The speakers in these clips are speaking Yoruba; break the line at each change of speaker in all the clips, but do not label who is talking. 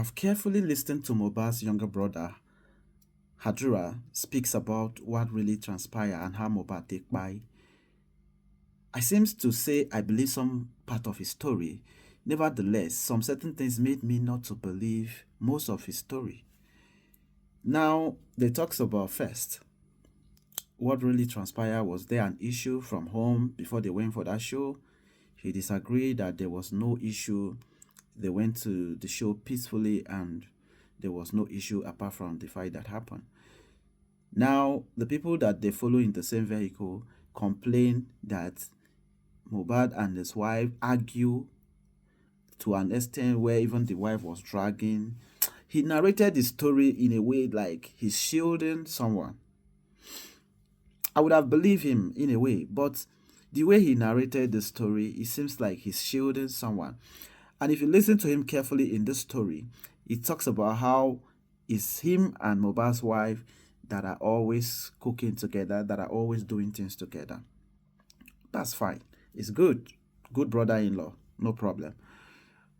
have carefully listened to Mohbad's younger brother, Adura, speaks about what really transpired and how Mohbad take by. I seems to say I believe some part of his story. Nevertheless, some certain things made me not to believe most of his story. Now, they talks about first. What really transpired, was there an issue from home before they went for that show? He disagreed that there was no issue. They went to the show peacefully and there was no issue apart from the fight that happened. Now, the people that they follow in the same vehicle complain that Mohbad and his wife argue to an extent where even the wife was dragging. He narrated the story in a way like he's shielding someone. I would have believed him in a way, but the way he narrated the story, it seems like he's shielding someone. And if you listen to him carefully in this story, he talks about how it's him and Mohbad's wife that are always cooking together, that are always doing things together. That's fine. It's good. Good brother-in-law. No problem.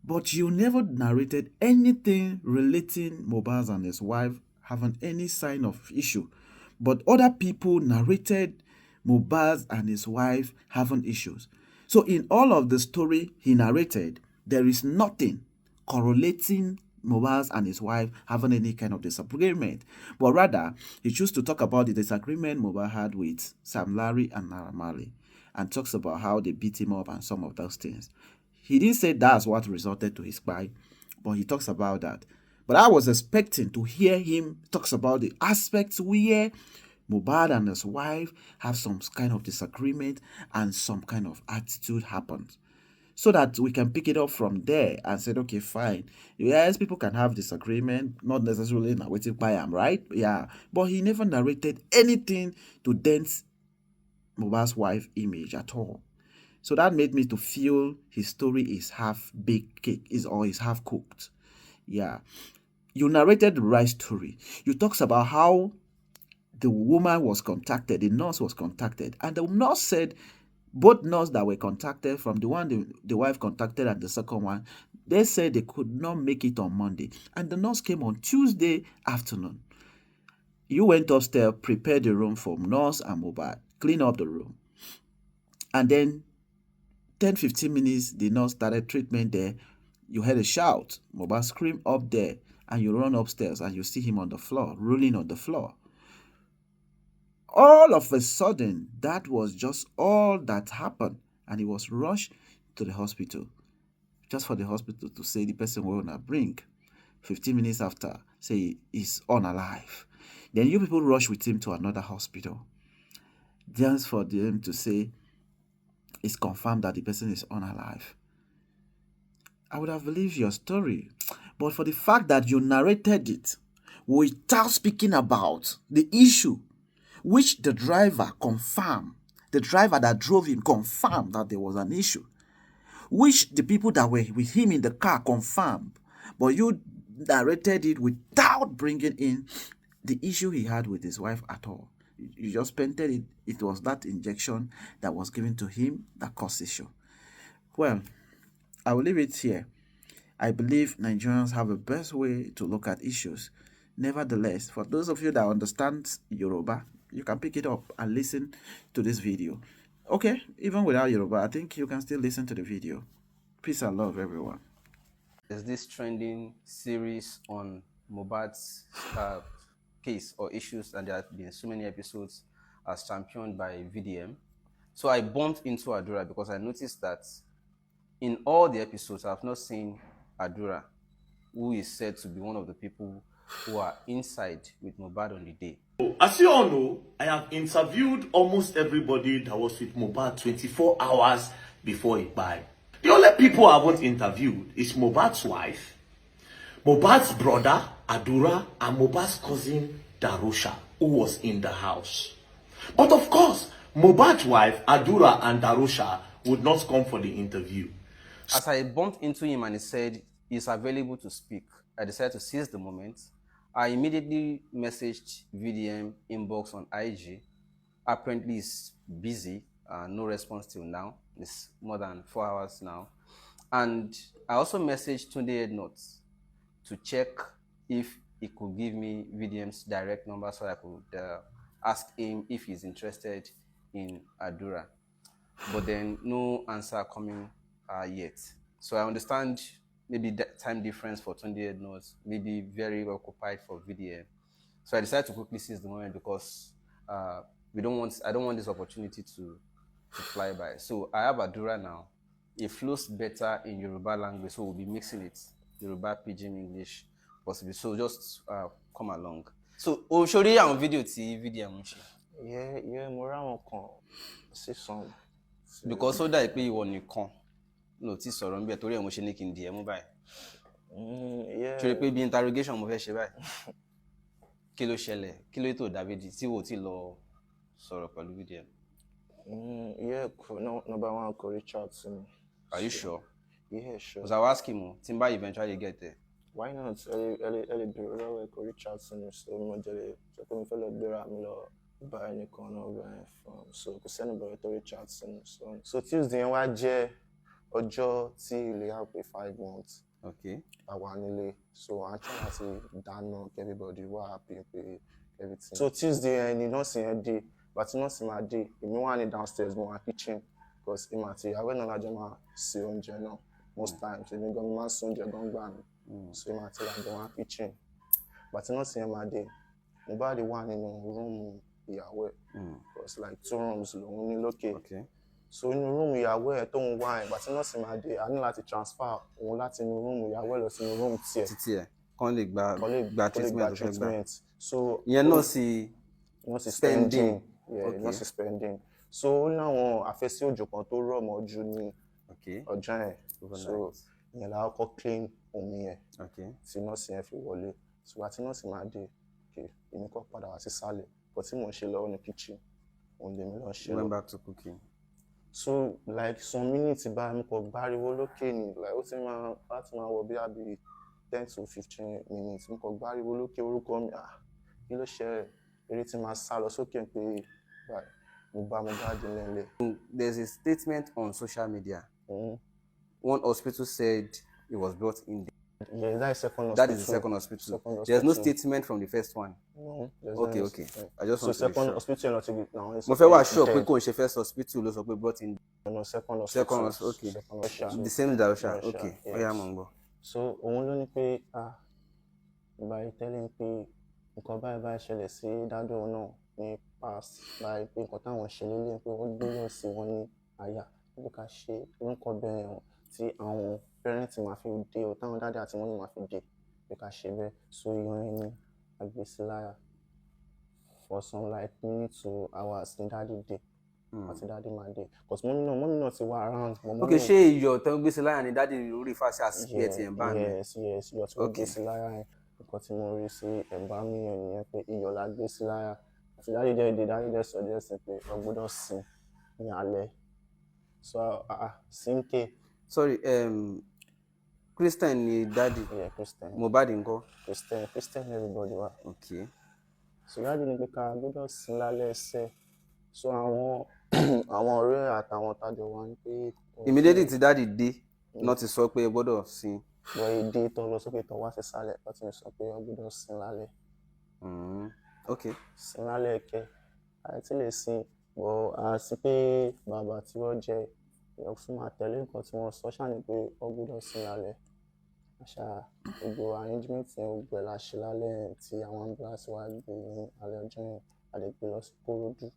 But you never narrated anything relating Mohbad and his wife having any sign of issue. But other people narrated Mohbad and his wife having issues. So in all of the story he narrated, there is nothing correlating Mohbad and his wife having any kind of disagreement. But rather, he chose to talk about the disagreement Mohbad had with Sam Larry and Naira Marley and talks about how they beat him up and some of those things. He didn't say that's what resulted to his spy, but he talks about that. But I was expecting to hear him talks about the aspects where Mohbad and his wife have some kind of disagreement and some kind of attitude happens. So that we can pick it up from there and say, okay, fine. Yes, people can have disagreement, not necessarily narrated by him, right? Yeah. But he never narrated anything to dent Mohbad's wife image at all. So that made me to feel his story is half baked cake, is half cooked. Yeah. You narrated the right story. You talks about how the woman was contacted, the nurse was contacted, and the nurse said both nurses that were contacted, from the one the wife contacted and the second one, they said they could not make it on Monday. And the nurse came on Tuesday afternoon. You went upstairs, prepared the room for nurse and Mohbad, clean up the room. And then 10-15 minutes, the nurse started treatment there. You heard a shout. Mohbad scream up there, and you run upstairs and you see him on the floor, rolling on the floor. All of a sudden, that was just all that happened, and he was rushed to the hospital, just for the hospital to say the person will not bring. 15 minutes after, say he's unalive. Then you people rush with him to another hospital, just for them to say it's confirmed that the person is unalive. I would have believed your story. But for the fact that you narrated it without speaking about the issue, which the driver confirmed, the driver that drove him confirmed that there was an issue, which the people that were with him in the car confirmed, but you narrated it without bringing in the issue he had with his wife at all. You just painted it. It was that injection that was given to him that caused issue. Well, I will leave it here. I believe Nigerians have a best way to look at issues. Nevertheless, for those of you that understand Yoruba, you can pick it up and listen to this video. Okay, even without Yoruba, I think you can still listen to the video. Peace and love, everyone.
There's this trending series on Mohbad's case or issues, and there have been so many episodes as championed by VDM. So I bumped into Adura because I noticed that in all the episodes, I've not seen Adura, who is said to be one of the people who are inside with Mohbad on the day.
As you all know, I have interviewed almost everybody that was with Mohbad 24 hours before he died. The only people I haven't interviewed is Mohbad's wife, Mohbad's brother, Adura, and Mohbad's cousin, Darusha, who was in the house. But of course, Mohbad's wife, Adura, and Darusha would not come for the interview.
As I bumped into him and he said he's available to speak, I decided to seize the moment. I immediately messaged VDM inbox on IG. Apparently he's busy, no response till now. It's more than 4 hours now. And I also messaged Tunde Headnotes to check if he could give me VDM's direct number so I could ask him if he's interested in Adura. But then no answer coming yet. So I understand maybe that time difference for 28 nodes, maybe very occupied for VDM. So I decided to quickly seize the moment because I don't want this opportunity to fly by. So I have Adura now. It flows better in Yoruba language, so we'll be mixing it, Yoruba, Pidgin, English, possibly. So just come along. So we'll show you on video VDM.
Yeah, mo ráwọn kan sí some.
Because so that pé ìwọ nìkan no ti sọ̀rọ̀ nbe torí ẹ̀ mo ṣe ní kí n di ẹ mú báyìí.
Yeah.
Ṣé pé bí interrogation mo fẹ́ ṣe báyìí. Kí ló ṣẹlẹ̀? Kí ló tó David tí wo ti lọ sọ̀rọ̀ pẹ̀lú VDM?
Yeah, number one could reach out to me.
Are you sure?
Yeah, sure.
Because I will ask him, Timba eventually get there.
Why not? Early bureau could reach out to me. So model so come fellow bureau me lo buy any corner from so kò send anybody to reach out to me. So Tuesday wá jẹ́ ọjọ́ tí ilé á pé 5 months.
Okay.
Àwa nílé. So I try to dáná everybody were happy pé everything. So Tuesday ni nurse yẹn dé. But nurse my day. Èmi wà ní downstairs mo wà kitchen because him àti ìyàwó náà lájọ máa ṣe oúnjẹ náà most times èmi gan máa ṣe oúnjẹ gan gbà mí. So him àti lájọ wà kitchen. But nurse yẹn my day. Mohbad wà nínú room ìyàwó ẹ̀. Because like 2 rooms lòun ní lókè.
Okay.
So inú room ìyàwó ẹ̀ tó ń wá ẹ̀ but nurse my day a ní láti transfer òun láti inú room ìyàwó ẹ̀ lọ sínú room tiẹ̀.
Títí ẹ̀ kàn lè gba treatment.
So
ìyẹn náà sì
spending. Yeah,
okay.
Not spending. So now àfẹ́sí òjò kan tó rọ̀ mọ́ ojú ní ọjọ́ yẹn. So ìyẹn la kọ́kọ́ clean omi yẹn. Tí nọ́ọ̀sì yẹn fi wọlé. So àti nọ́ọ̀sì máa dé. Okay, èmi kọ́ padà wá sí sálẹ̀. But tí mò ń ṣe lọ́wọ́ ní kitchen. Òun lèmi lọ ṣe.
Went back to cooking.
So like some minutes bá mi kọ gbáriwo lókè ni like ó ti máa láti máa wọ bí àbí 10 to 15 minutes. Mi kọ gbáriwo lókè orúkọ mi. Kí ló ṣe eré tí máa sá lọ sókè pé
there's a statement on social media. One hospital said it was brought in.
Yeah, that is second hospital.
That is the second hospital. There's no statement from the first one.
No.
Okay. I just want to be
second
sure.
Hospital not to be now.
Mo fẹ́ wá sure pé kò ṣe first hospital ló sọ pé brought in.
No, second hospital.
Second hospital. Okay.
Second hospital.
The same direction.
Russia,
Okay.
yes.
Oya mo ń gbọ́.
So òun ló ní pé by telling pé nǹkan báyìí ṣẹlẹ̀ sí dádò náà ní past by pé nǹkan táwọn ṣe lélẹ̀ pé wọ́n gbéyàn sí wọn ní àyà bí ká ṣe orúkọ bẹ́ẹ̀ hàn tí àwọn parents máa fi dé o táwọn dáadé àti wọn máa fi dé bí ká ṣe bẹ́ẹ̀ so ìyan ẹni agbésíláyà for some like minutes to hours ní dáadé dé àti dáadé máa dé because mọ́mí náà ti wá around.
Okay, ṣé iyọ̀ tó ń gbé sí láyà ni dáadé orí fàṣẹ àsìkò ẹ̀ tí ẹ̀ ń bá mi.
Yes, iyọ̀ tó ń gbé sí láyà yẹn nǹkan tí mo rí sí ẹ̀bá mi yẹn nìyẹn pé iyọ̀ la gbé sí láyà àti dáadé dẹ̀ suggest pé o gbọ́dọ̀ sìn ní alẹ́ so sínkè.
Sorry, Christian ni daddy.
Yeah, Christian.
Mohbad ńkọ́?
Christian everybody wa.
Okay.
So daddy ní pé ká gbọ́dọ̀ sìn lálẹ́ ẹsẹ̀ so àwọn ọ̀rẹ́ àtàwọn tájọ wá ní pé.
Immediately tí daddy dé náà ti sọ pé ẹ gbọ́dọ̀ sìn.
Wọ́n èdè tó lọ sókè tó wá sí sálẹ̀ láti sọ pé o gbọ́dọ̀ sìn lálẹ́.
Okay.
Sìn lálẹ́ ẹ̀kẹ́ àti lè sìn bọ̀ àti pé bàbá tí wọ́n jẹ́ fún àtẹ̀lé nǹkan tí wọ́n sọ ṣáà ní pé o gbọ́dọ̀ sìn lálẹ́. Àṣà gbogbo arrangement yẹn gbogbo ẹ̀ la ṣe lálẹ́ tí àwọn ambulance wá gbé ní alẹ́ ọjọ́ yẹn a lè gbé lọ sí Kòròdú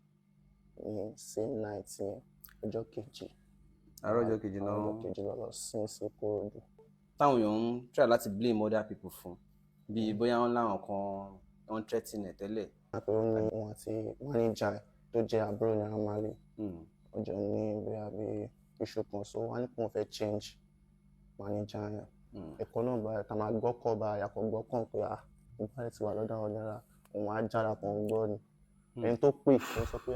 ní same night yẹn ọjọ́ kejì.
Àárọ̀ ọjọ́ kejì náà.
Ọjọ́ kejì lọ sìn sí Kòròdú.
Táwọn èèyàn ń try láti blame other people fún bí bóyá wọn láwọn kan wọn threaten ẹ tẹ́lẹ̀.
Àpẹẹrẹ ní wọn àti manager tó jẹ́ àbúrò Naira Marley ọjọ́ ní bóyá bí issue kan so wọ́n ní kí wọ́n fẹ́ change manager yẹn. Ẹ̀kọ́ náà báyìí ká máa gbọ́kọ̀ báyìí àpò gbọ́kàn pé Mohbad ti wà lọ́dọ̀ àwọn Naira òun á jára kan gbọ́ ni. Ẹni tó pè ó sọ pé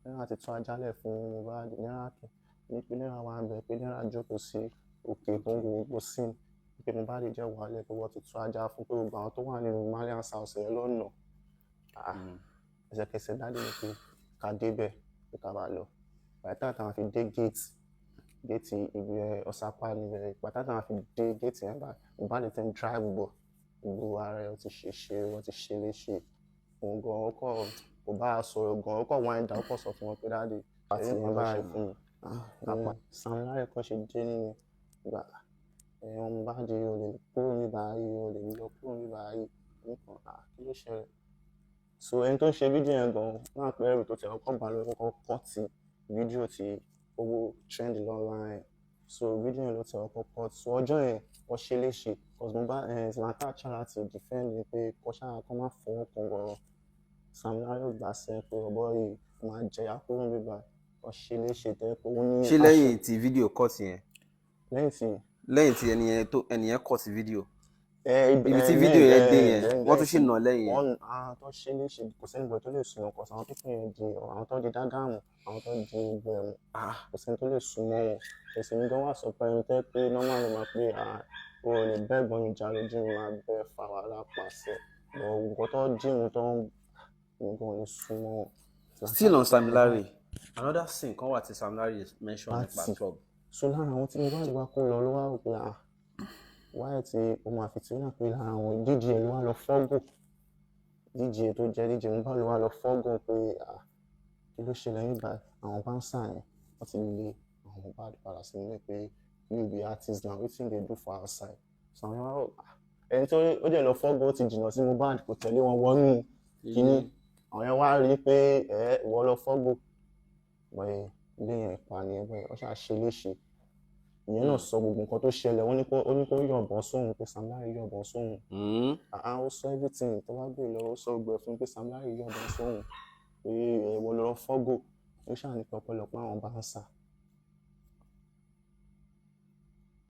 Naira ti tún ajálẹ̀ fún Mohbad Naira kẹ̀ ní pé Naira wà bẹ̀ pé Naira jókòó sí òkè tó ń gbogbo sí pé Mohbad jẹ́ wàhálẹ̀ pé wọ́n ti tún ajá fún pé gbogbo àwọn tó wà nínú Malian South yẹn lọ́nà. Ẹsẹ̀kẹsẹ̀ dáadé ni pé ká débẹ̀ pé ká bá lọ. Bàtà táwọn fi dé géètì ibi ọ̀sápá níbẹ̀ bàtà táwọn fi dé géètì yẹn bá Mohbad ti ń drive bọ̀ gbogbo ara ẹ̀ ó ti wọ́n ti ṣe léṣe òun gan ó kò bá a sọ̀rọ̀ gan ó kọ̀ wọ́n ẹ̀dá ó kọ̀ sọ fún wọn pé dáàdì àti wọn bá ṣe fún mi Sam Larry kan ṣe dé nìyẹn gbà ọmọ bá di o lè kúrò ní báyìí o lè lọ kúrò ní báyìí nǹkan kí ló ṣẹlẹ̀ so ẹni tó ń ṣe fídíò yẹn gan náà pẹ́ ẹ̀rù tó tẹ̀ ọkọ̀ bá lọ kọ́kọ́ kọ́ ti fídíò tí owó trend online so fídíò yẹn ló tẹ̀ ọkọ̀ kọ́ so ọjọ́ yẹn wọ́n ṣe léṣe cause mo bá Zlatan chala ti defend ni pé kọ́ṣára kan máa fọwọ́ kan gbọ́rọ̀ Sam Larry ò gbà sẹ́ pé ọ̀bọ yìí máa jẹyà kúrò níbà wọ́n ṣe léṣe tẹ́ pé ó ní.
ṣé lẹ́yìn tí fídíò cut yẹn.
lẹ́yìn
tí ẹnìyẹn cut fídíò. ibi tí fídíò yẹn dé yẹn wọ́n tún ṣì nà lẹ́yìn yẹn.
wọ́n tó ṣe léṣe kò sẹ́ni bọ̀ tó lè sun ọkọ̀ àwọn tó fún yẹn di àwọn tó di dágàmù àwọn tó di gbogbo ẹ̀mú kò sẹ́ni tó lè sun mọ́ wọn èsì mi gan wà sọ pé ẹni tẹ́ pé normal ló máa pé o ò lè bẹ́ẹ̀ gbọ́n mi jà lójú mi máa bẹ́ẹ̀ fà wàhálà pàṣẹ nǹkan tó jíun tó ń gbọ́n ní sun mọ́ wọn.
Still on Sam Larry another scene kan wà tí Sam Larry mention nípa club.
so lára àwọn tí mo bá lè wá kó lọ ló wá rò pé wáyé tí o máa fi tìrìnà pé lára àwọn díje ló wá lọ fọ́gùn díje tó jẹ́ díje mo bá lọ wá lọ fọ́gùn pé kí ló ṣẹlẹ̀ nígbà àwọn bá ń sàn yẹn wọ́n ti lé àwọn Mohbad padà sí nílé pé you be artist now wetin dey do for outside so àwọn yàrá ẹni tó ó dẹ̀ lọ fọ́gùn ó ti jìnnà sí Mohbad kò tẹ̀lé wọn wọnú kínní àwọn yẹn wá rí i pé ìwọ lọ fọ́gùn bọ́ẹ̀ ilé yẹn ìpànì ẹgbẹ́ ọ ṣáà ṣe léṣe ìyẹn náà sọ gbogbo nǹkan tó ṣẹlẹ̀ ó ní kó yọ̀bọ̀n sóhun pé Sam Larry yọ̀bọ̀n sóhun ó sọ everything tó wá gbé lọ ó sọ gbẹ fún pé Sam Larry yọ̀bọ̀n sóhun pé ìwọ lọ fọ́gò ó ṣáà ní pọpọlọpọ àwọn bá ń sà